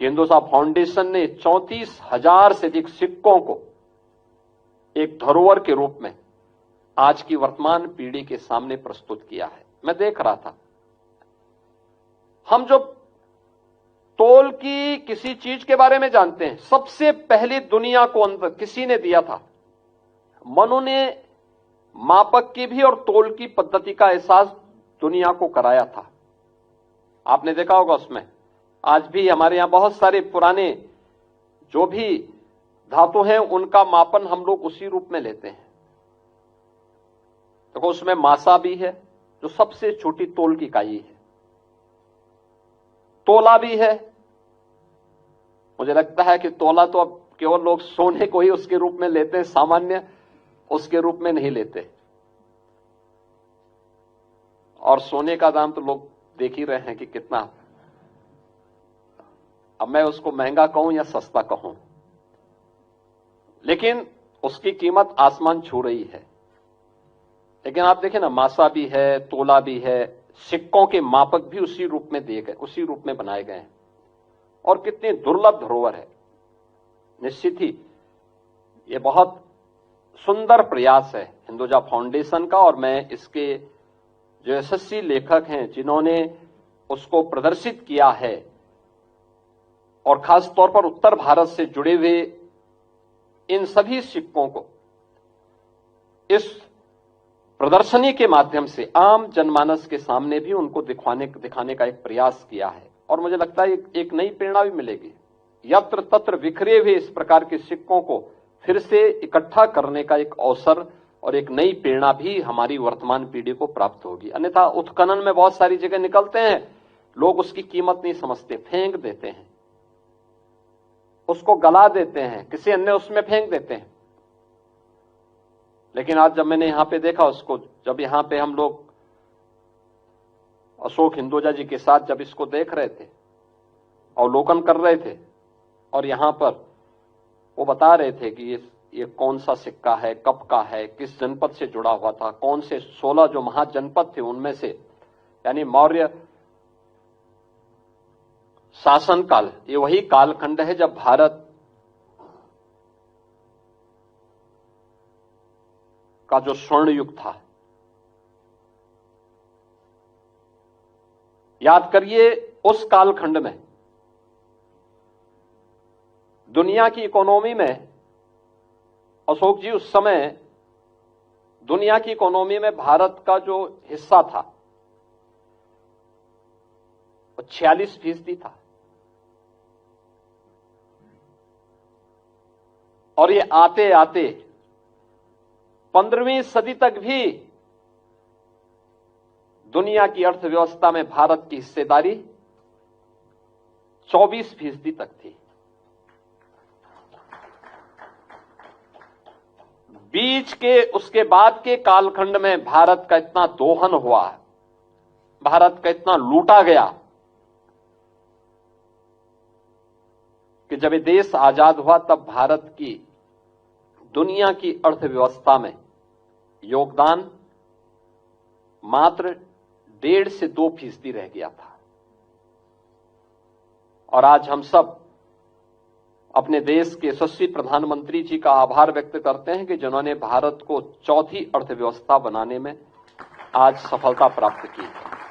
Hinduja foundation ने 34,000 से अधिक सिक्कों को एक धरोहर के रूप में आज की वर्तमान पीढ़ी के सामने प्रस्तुत किया है। मैं देख रहा था, हम जो तोल की किसी चीज के बारे में जानते हैं, सबसे पहले दुनिया को अंदर किसी ने दिया था? मनु ने मापक की भी और तोल की पद्धति का एहसास दुनिया को कराया था। आपने देखा होगा उसमें आज भी हमारे यहां बहुत सारे पुराने जो भी धातु हैं उनका मापन हम लोग उसी रूप में लेते हैं। देखो उसमें मासा भी है जो सबसे छोटी तोल की इकाई है, तोला भी है। मुझे लगता है कि तोला तो अब केवल लोग सोने को ही उसके रूप में लेते हैं, सामान्य उसके रूप में नहीं लेते। और सोने का दाम तो लोग देख ही रहे हैं कि कितना, अब मैं उसको महंगा कहूं या सस्ता कहूं, लेकिन उसकी कीमत आसमान छू रही है। लेकिन आप देखें ना, मासा भी है, तोला भी है, सिक्कों के मापक भी उसी रूप में दिए गए, उसी रूप में बनाए गए हैं। और कितनी दुर्लभ धरोहर है। निश्चित ही ये बहुत सुंदर प्रयास है हिंदुजा फाउंडेशन का, और मैं इसके जो यशस्वी लेखक हैं जिन्होंने उसको प्रदर्शित किया है, और खास तौर पर उत्तर भारत से जुड़े हुए इन सभी सिक्कों को इस प्रदर्शनी के माध्यम से आम जनमानस के सामने भी उनको दिखाने का एक प्रयास किया है। और मुझे लगता है एक नई प्रेरणा भी मिलेगी। यत्र तत्र बिखरे हुए इस प्रकार के सिक्कों को फिर से इकट्ठा करने का एक अवसर और एक नई प्रेरणा भी हमारी वर्तमान पीढ़ी को प्राप्त होगी। अन्यथा उत्खनन में बहुत सारी जगह निकलते हैं, लोग उसकी कीमत नहीं समझते, फेंक देते हैं, उसको गला देते हैं, किसी अन्य उसमें फेंक देते हैं। लेकिन आज जब मैंने यहां पे देखा उसको, जब यहां पे हम लोग अशोक हिंदुजा जी के साथ जब इसको देख रहे थे, अवलोकन कर रहे थे, और यहां पर वो बता रहे थे कि ये कौन सा सिक्का है, कब का है, किस जनपद से जुड़ा हुआ था, कौन से 16 जो महाजनपद थे उनमें से, यानी मौर्य शासनकाल, ये वही कालखंड है जब भारत का जो स्वर्ण युग था। याद करिए, उस कालखंड में दुनिया की इकोनॉमी में, अशोक जी उस समय दुनिया की इकोनॉमी में भारत का जो हिस्सा था वो 46% था। और ये आते आते 15वीं सदी तक भी दुनिया की अर्थव्यवस्था में भारत की हिस्सेदारी 24% तक थी। बीच के उसके बाद के कालखंड में भारत का इतना दोहन हुआ, भारत का इतना लूटा गया कि जब ये देश आजाद हुआ तब भारत की दुनिया की अर्थव्यवस्था में योगदान मात्र 1.5 से 2% रह गया था। और आज हम सब अपने देश के यशस्वी प्रधानमंत्री जी का आभार व्यक्त करते हैं कि जिन्होंने भारत को चौथी अर्थव्यवस्था बनाने में आज सफलता प्राप्त की है।